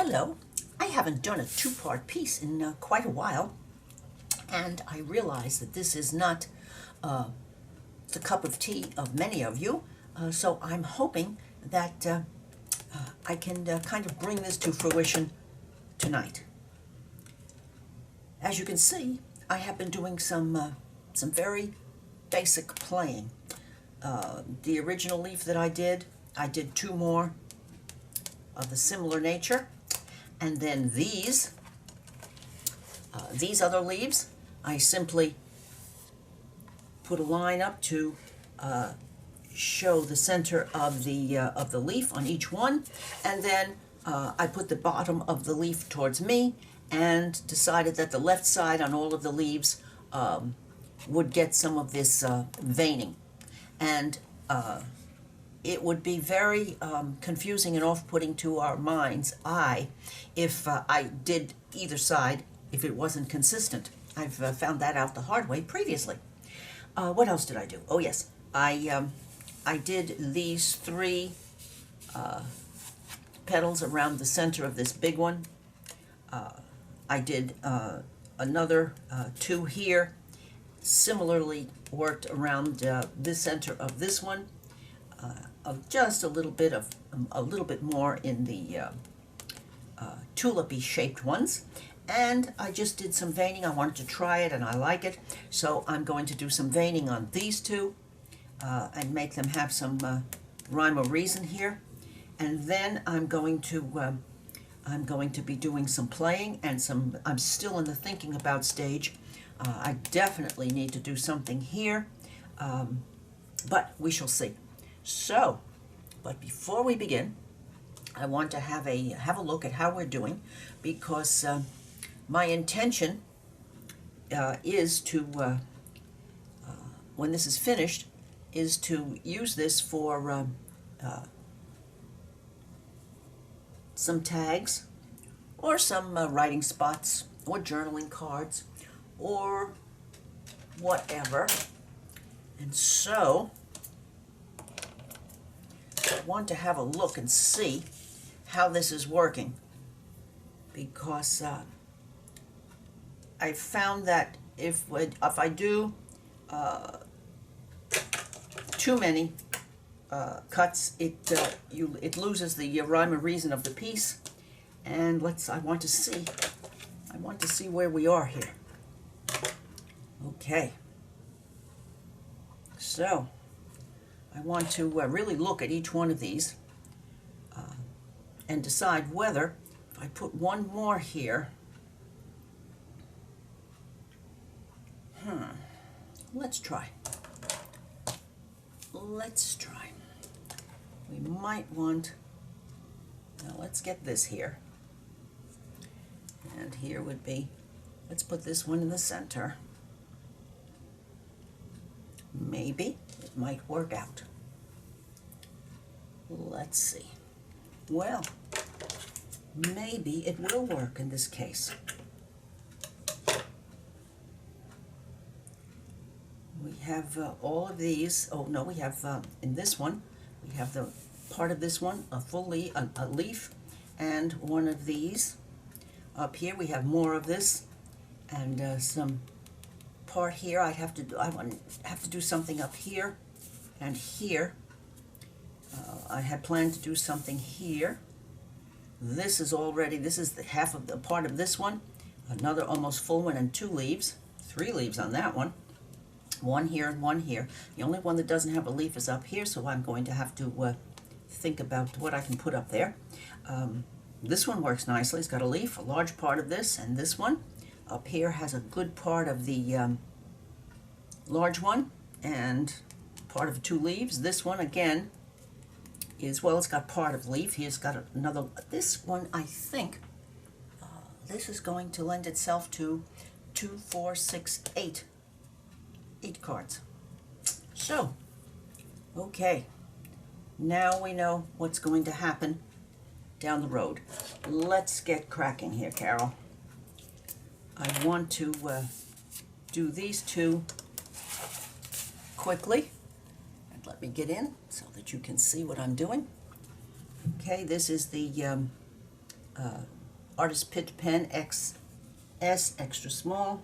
Hello. I haven't done a two-part piece in quite a while, and I realize that this is not the cup of tea of many of you, so I'm hoping that I can kind of bring this to fruition tonight. As you can see, I have been doing some very basic playing. The original leaf that I did two more of the similar nature, and then these other leaves, I simply put a line up to show the center of the leaf on each one, and then I put the bottom of the leaf towards me and decided that the left side on all of the leaves would get some of this veining. And it would be very confusing and off-putting to our mind's eye if I did either side, if it wasn't consistent. I've found that out the hard way previously. What else did I do? Oh yes, I did these three petals around the center of this big one. I did another two here, similarly worked around the center of this one, of just a little bit more in the tulipy shaped ones, and I just did some veining. I wanted to try it and I like it, so I'm going to do some veining on these two and make them have some rhyme or reason here, and then I'm going to be doing some playing and I'm still in the thinking about stage. I definitely need to do something here, but we shall see. So, but before we begin, I want to have a look at how we're doing, because my intention is to, when this is finished, is to use this for some tags, or some writing spots, or journaling cards, or whatever. And so I want to have a look and see how this is working, because I found that if I do too many cuts, it loses the rhyme and reason of the piece. And I want to see where we are here. Okay, so I want to really look at each one of these and decide whether, if I put one more here, let's try. We might want, now let's get this here, and here would be, let's put this one in the center. Maybe it might work out. Let's see. Well, maybe it will work in this case. We have all of these. Oh no, we have in this one, we have the part of this one, a full leaf, a leaf, and one of these. Up here we have more of this, and some part here. I have to do something up here and here. I had planned to do something here. This is the half of the part of this one, another almost full one, and three leaves on that one. One here and one here. The only one that doesn't have a leaf is up here, so I'm going to have to think about what I can put up there. This one works nicely. It's got a leaf, a large part of this, and this one up here has a good part of the large one and part of two leaves. This one again is, well, it's got part of leaf. Here's got another. This one, I think, this is going to lend itself to 2, 4, 6, 8 cards. So, okay, now we know what's going to happen down the road. Let's get cracking here, Carol. I want to do these two quickly. And let me get in so that you can see what I'm doing. Okay, this is the Artist Pitt pen XS extra small.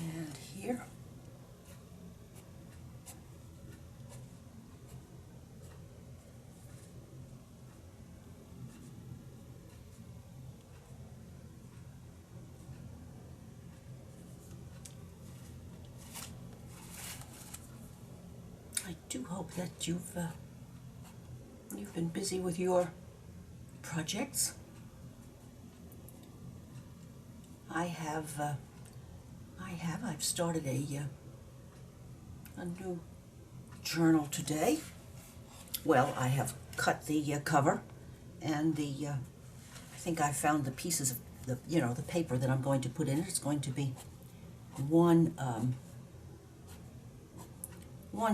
And here. I do hope that you've been busy with your projects. I've started a new journal today. Well, I have cut the cover, and I think I found the pieces of the paper that I'm going to put in it. It's going to be one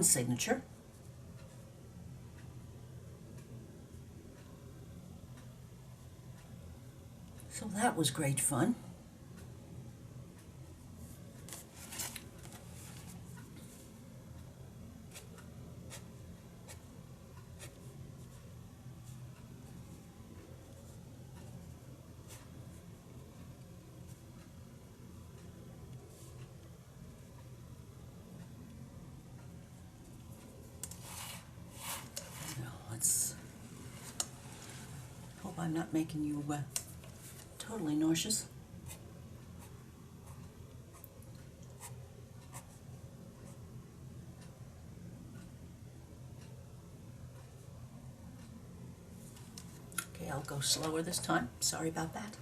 signature. So that was great fun. Now let's hope I'm not making you totally nauseous. Okay, I'll go slower this time. Sorry about that.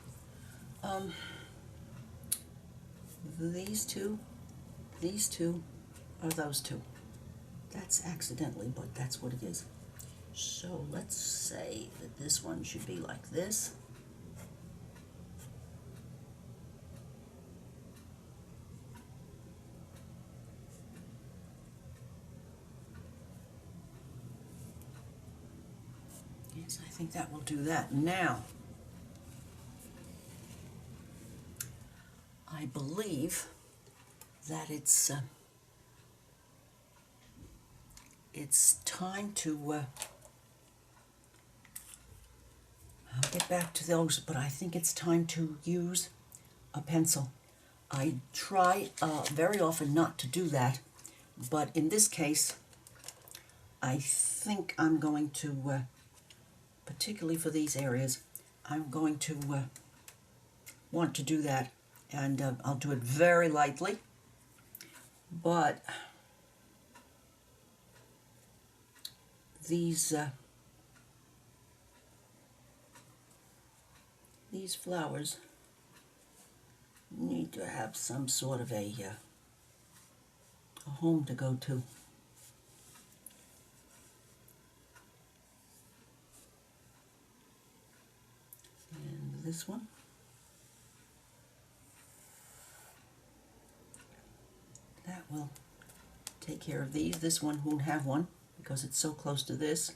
These two are those two. That's accidentally, but that's what it is. So let's say that this one should be like this. Yes, I think that will do that. Now, I believe that it's time to I'll get back to those, but I think it's time to use a pencil. I try very often not to do that, but in this case, I think I'm going to, particularly for these areas, I'm going to want to do that, and I'll do it very lightly, but these flowers need to have some sort of a home to go to. And this one. That will take care of these. This one won't have one because it's so close to this,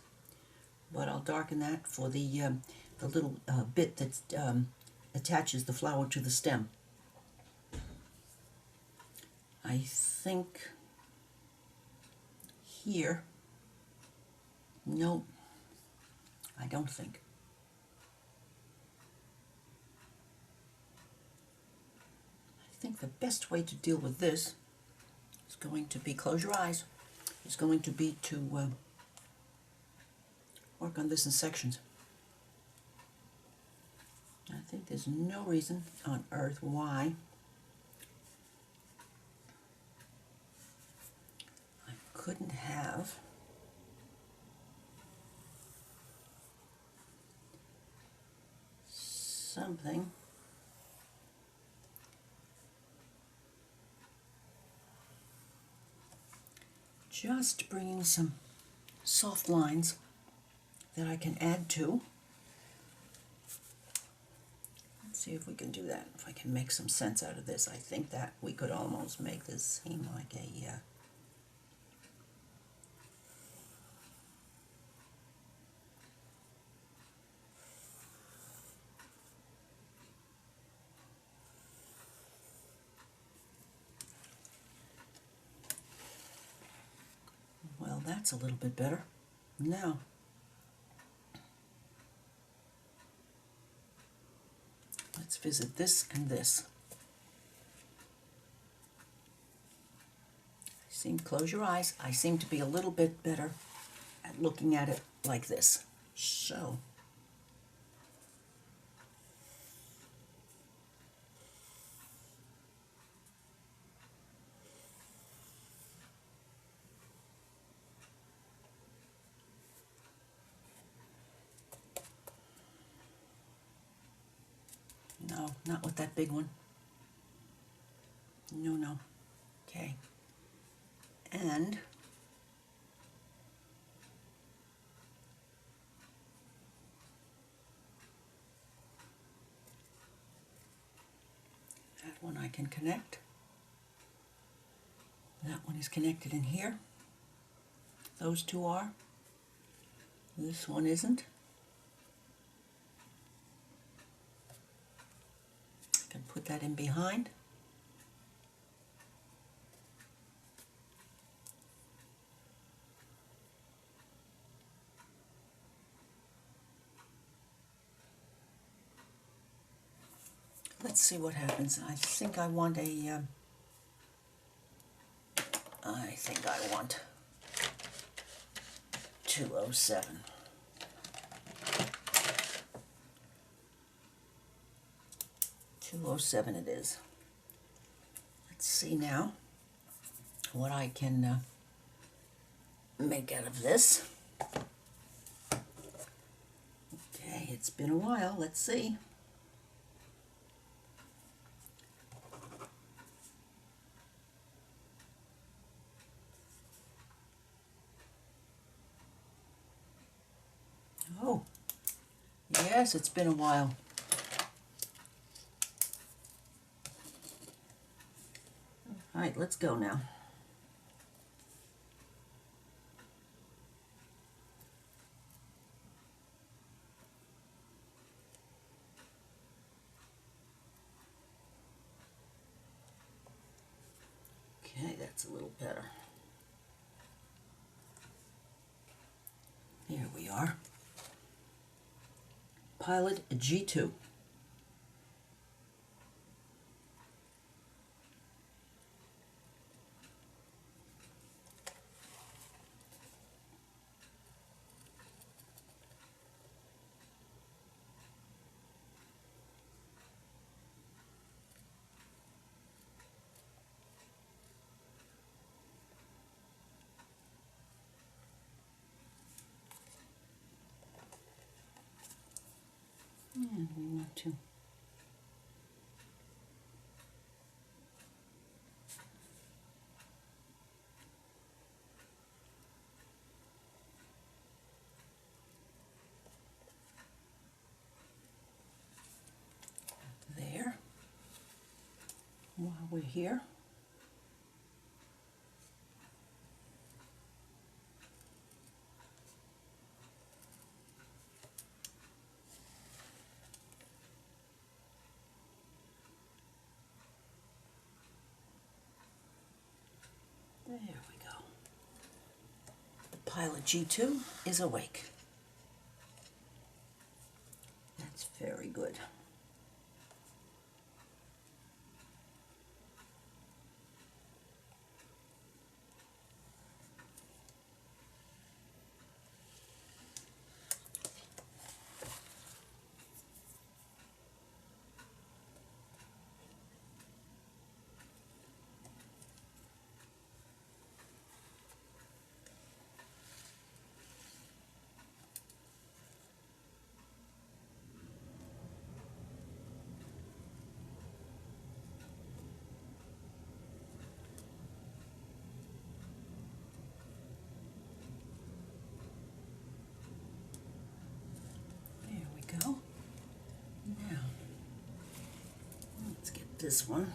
but I'll darken that for the little bit that attaches the flower to the stem. I think here, no, I don't think. I think the best way to deal with this is going to be, close your eyes, is going to be to work on this in sections. I think there's no reason on earth why I couldn't have something just bringing some soft lines that I can add to. Let's see if we can do that, if I can make some sense out of this. I think that we could almost make this seem like a well, that's a little bit better. Now, let's visit this and this. Close your eyes. I seem to be a little bit better at looking at it like this. So, no, not with that big one. No, no. Okay. And that one I can connect. That one is connected in here. Those two are. This one isn't. I can put that in behind. Let's see what happens. I think I want 207. It is. Let's see now what I can make out of this. Okay, it's been a while. Let's see. Oh, yes, it's been a while. All right, let's go now. Okay, that's a little better. Here we are. Pilot G2. And we want to there while we're here. There we go. The Pilot G2 is awake. That's very good. this one.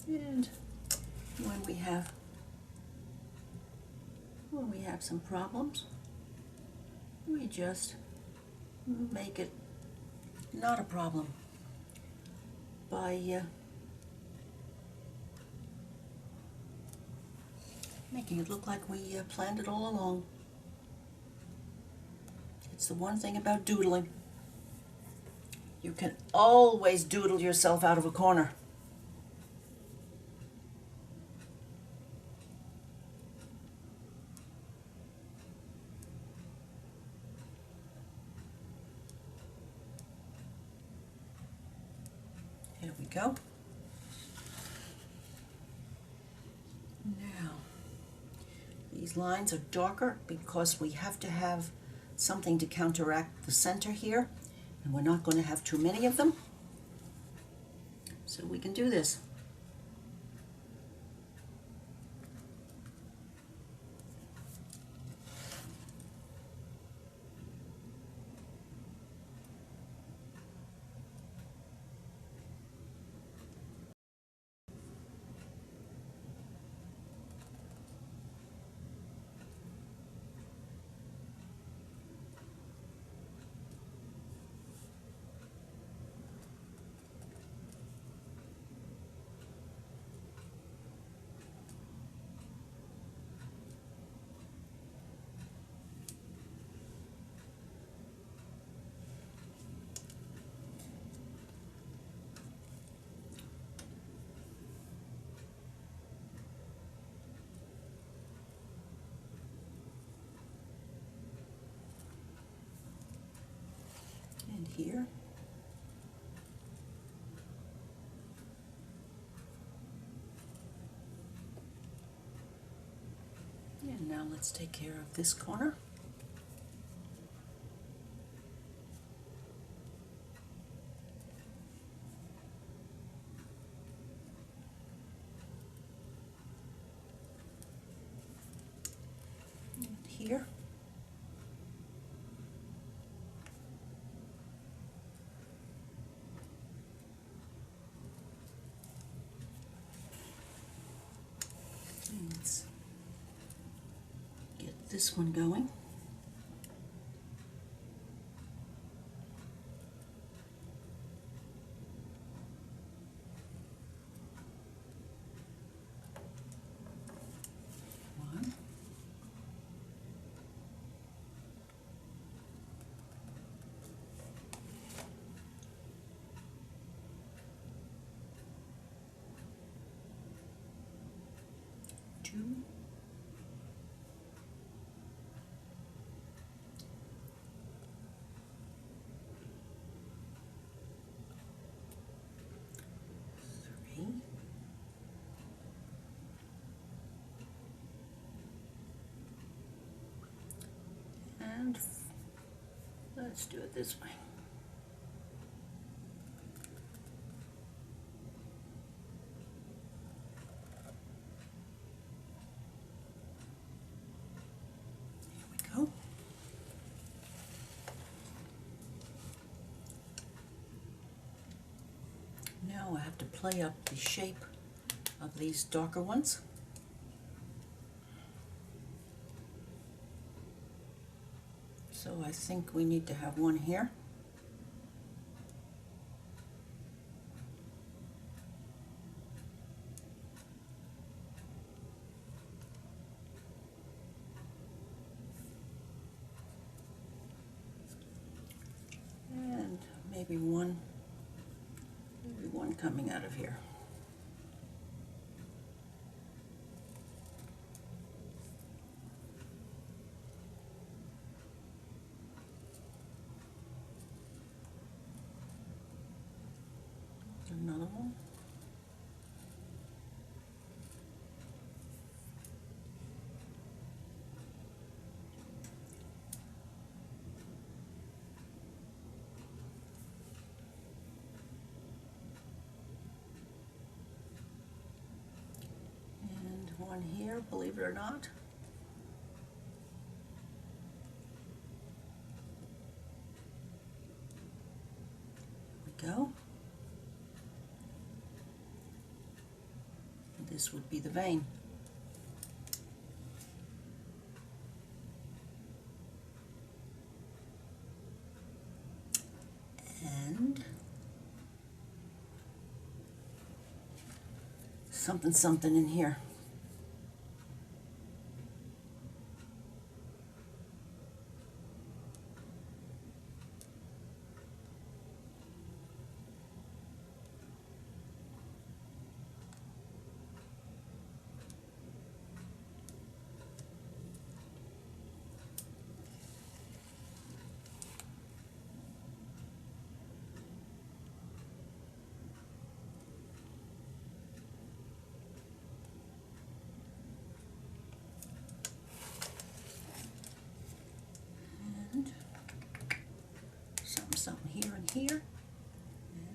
And when we have some problems, we just make it not a problem by making it look like we planned it all along. It's the one thing about doodling. You can always doodle yourself out of a corner. Here we go. Now, these lines are darker because we have to have something to counteract the center here, and we're not going to have too many of them, so we can do this. And here. And now let's take care of this corner. And here. Let's get this one going. One. Two. Three. And let's do it this way. Here we go. Now I have to play up the shape of these darker ones. So I think we need to have one here. And maybe one coming out of here. Another animal. And one here, believe it or not. There we go. This would be the vein. And something something in here. Something here and here,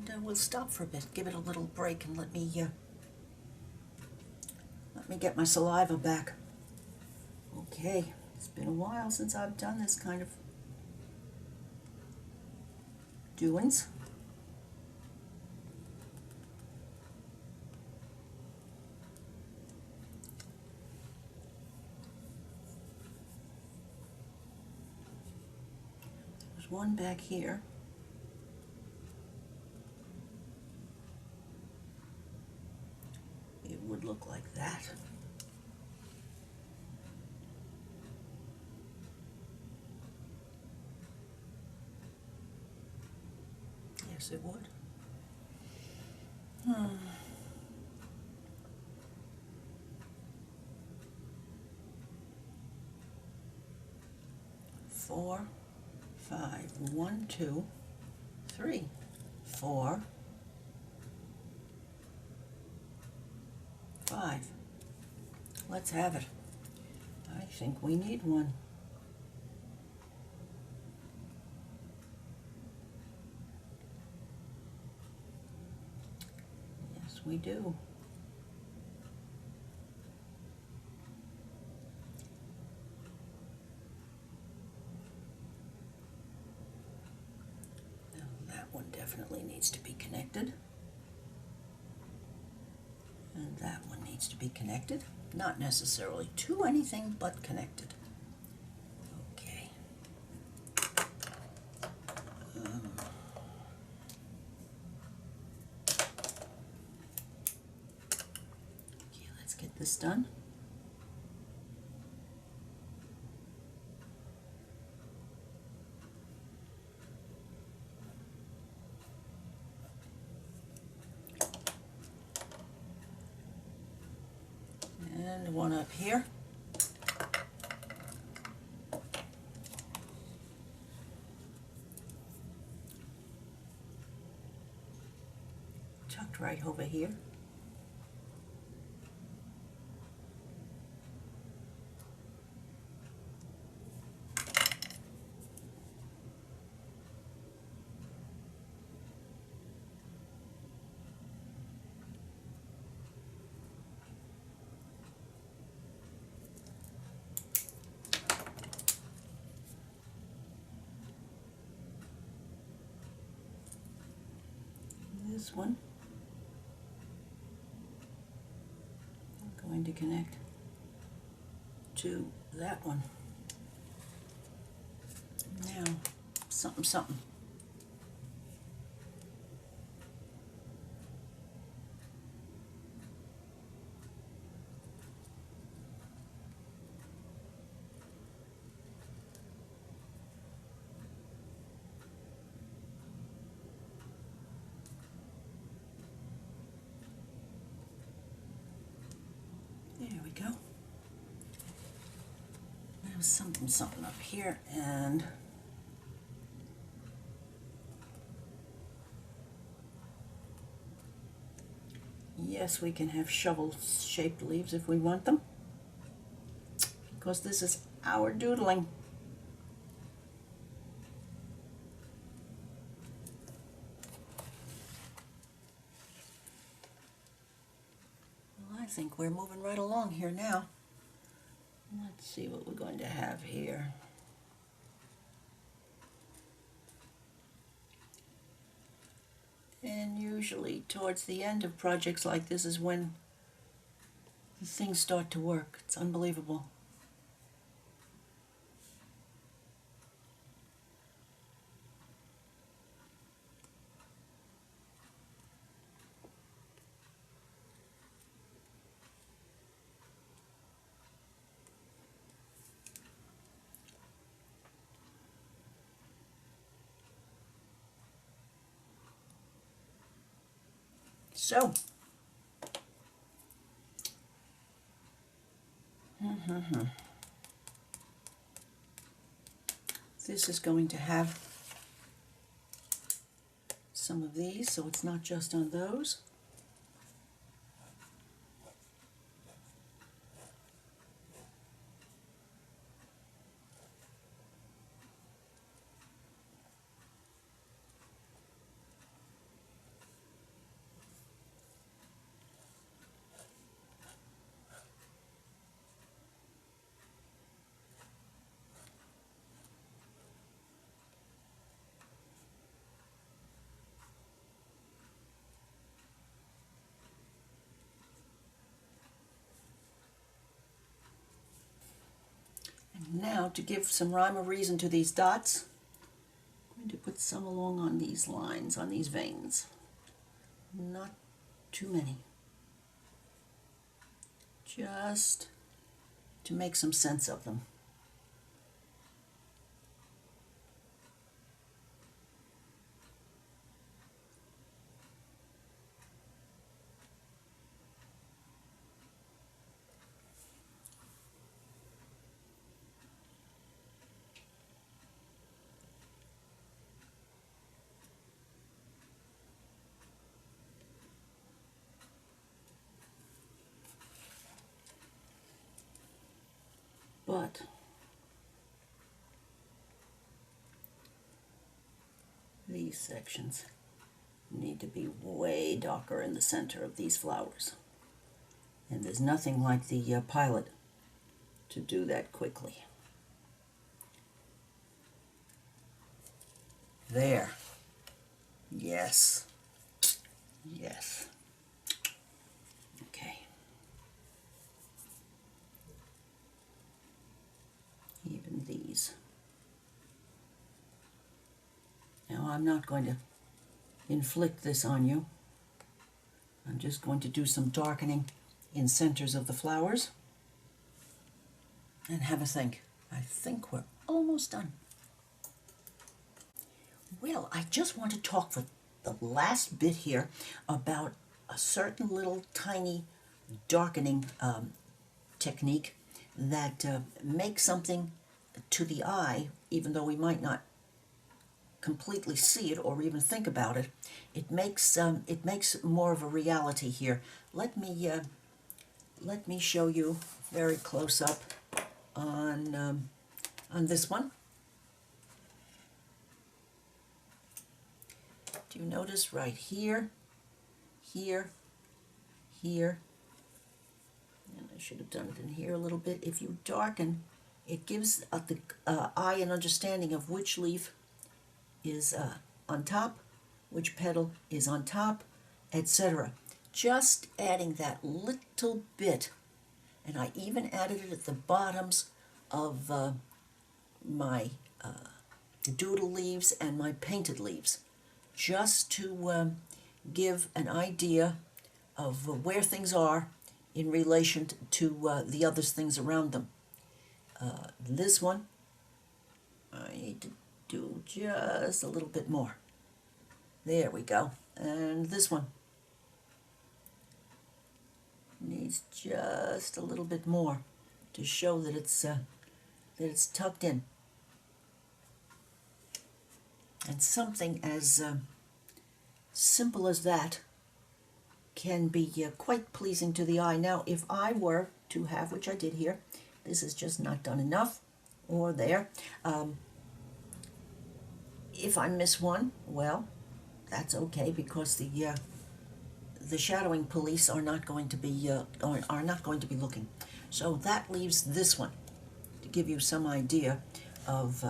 and we'll stop for a bit, give it a little break, and let me get my saliva back. Okay, it's been a while since I've done this kind of doings. There's one back here. It would look like that. Yes, it would. Four, five, 1, 2, 3, 4, 5. Let's have it. I think we need one. Yes, we do. Now that one definitely needs to be connected. And that one needs to be connected. Not necessarily to anything, but connected. Okay. Okay, let's get this done. And one up here. Tucked right over here. This one I'm going to connect to that one. Now, something, something. There we go. There's something, something up here, and Yes, we can have shovel-shaped leaves if we want them, because this is our doodling. Well, I think we're moving right along here now. Let's see what we're going to have here. And usually towards the end of projects like this is when things start to work. It's unbelievable. So, this is going to have some of these, so it's not just on those. Now, to give some rhyme or reason to these dots, I'm going to put some along on these lines, on these veins. Not too many. Just to make some sense of them. But these sections need to be way darker in the center of these flowers. And there's nothing like the pilot to do that quickly. There. Yes. Yes. Okay. Even these. Now I'm not going to inflict this on you. I'm just going to do some darkening in centers of the flowers and have a think. I think we're almost done. Well, I just want to talk for the last bit here about a certain little tiny darkening technique that makes something to the eye, even though we might not completely see it or even think about it. It makes more of a reality here. Let me show you very close up on this one. Do you notice right here, here, here, and I should have done it in here a little bit. If you darken, it gives the eye an understanding of which leaf is on top, which petal is on top, etc. Just adding that little bit, and I even added it at the bottoms of my doodle leaves and my painted leaves, just to give an idea of where things are in relation to the other things around them. This one, I need to do just a little bit more. There we go. And this one needs just a little bit more to show that it's tucked in. And something as simple as that can be quite pleasing to the eye. Now, if I were to have, which I did here, this is just not done enough, or there. If I miss one, well, that's okay, because the shadowing police are not going to be are not going to be looking. So that leaves this one to give you some idea of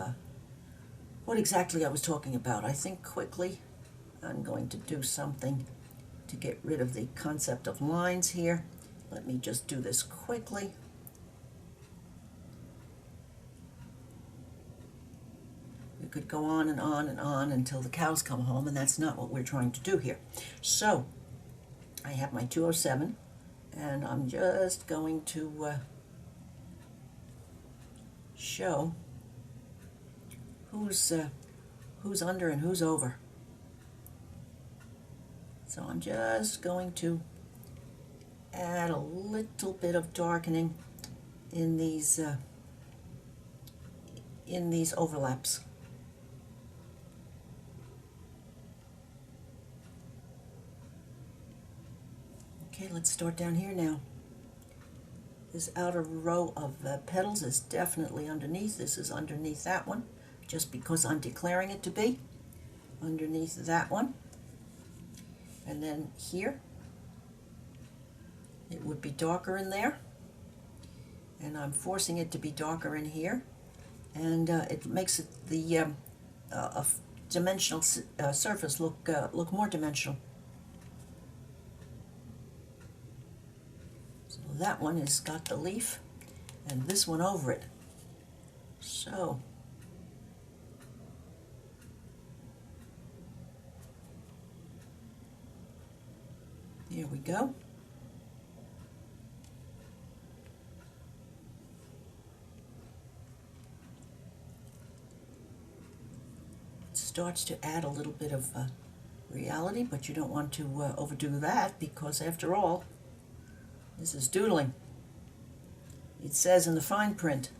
what exactly I was talking about. I think quickly I'm going to do something to get rid of the concept of lines here. Let me just do this quickly. We could go on and on and on until the cows come home, and that's not what we're trying to do here. So I have my 207, and I'm just going to show who's under and who's over. So I'm just going to add a little bit of darkening in these overlaps. Okay, let's start down here now. This outer row of petals is definitely underneath. This is underneath that one, just because I'm declaring it to be underneath that one. And then here, it would be darker in there, and I'm forcing it to be darker in here, and it makes it the dimensional surface look more dimensional. So that one has got the leaf, and this one over it. So here we go. It starts to add a little bit of reality, but you don't want to overdo that, because after all, this is doodling. It says in the fine print.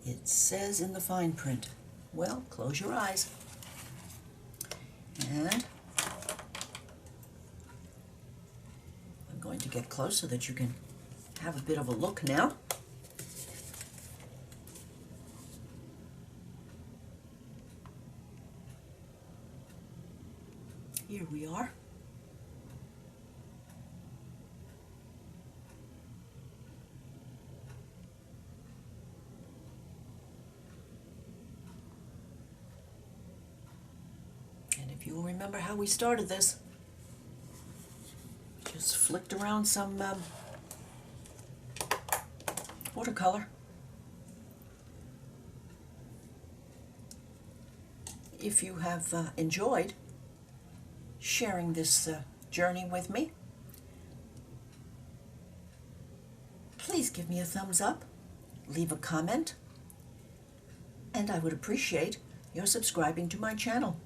It says in the fine print. Well, close your eyes. And I'm going to get close so that you can have a bit of a look now. Here we are. And if you'll remember how we started this, just flicked around some watercolor. If you have enjoyed sharing this journey with me, please give me a thumbs up, leave a comment, and I would appreciate your subscribing to my channel.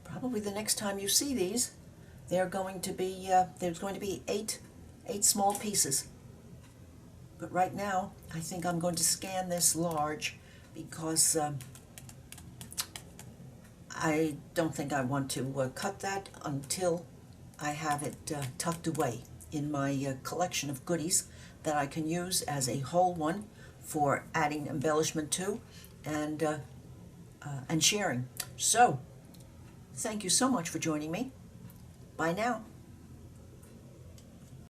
Probably the next time you see these, there's going to be 8 small pieces. But right now, I think I'm going to scan this large, because I don't think I want to cut that until I have it tucked away in my collection of goodies that I can use as a whole one for adding embellishment to and sharing. So, thank you so much for joining me. Bye now.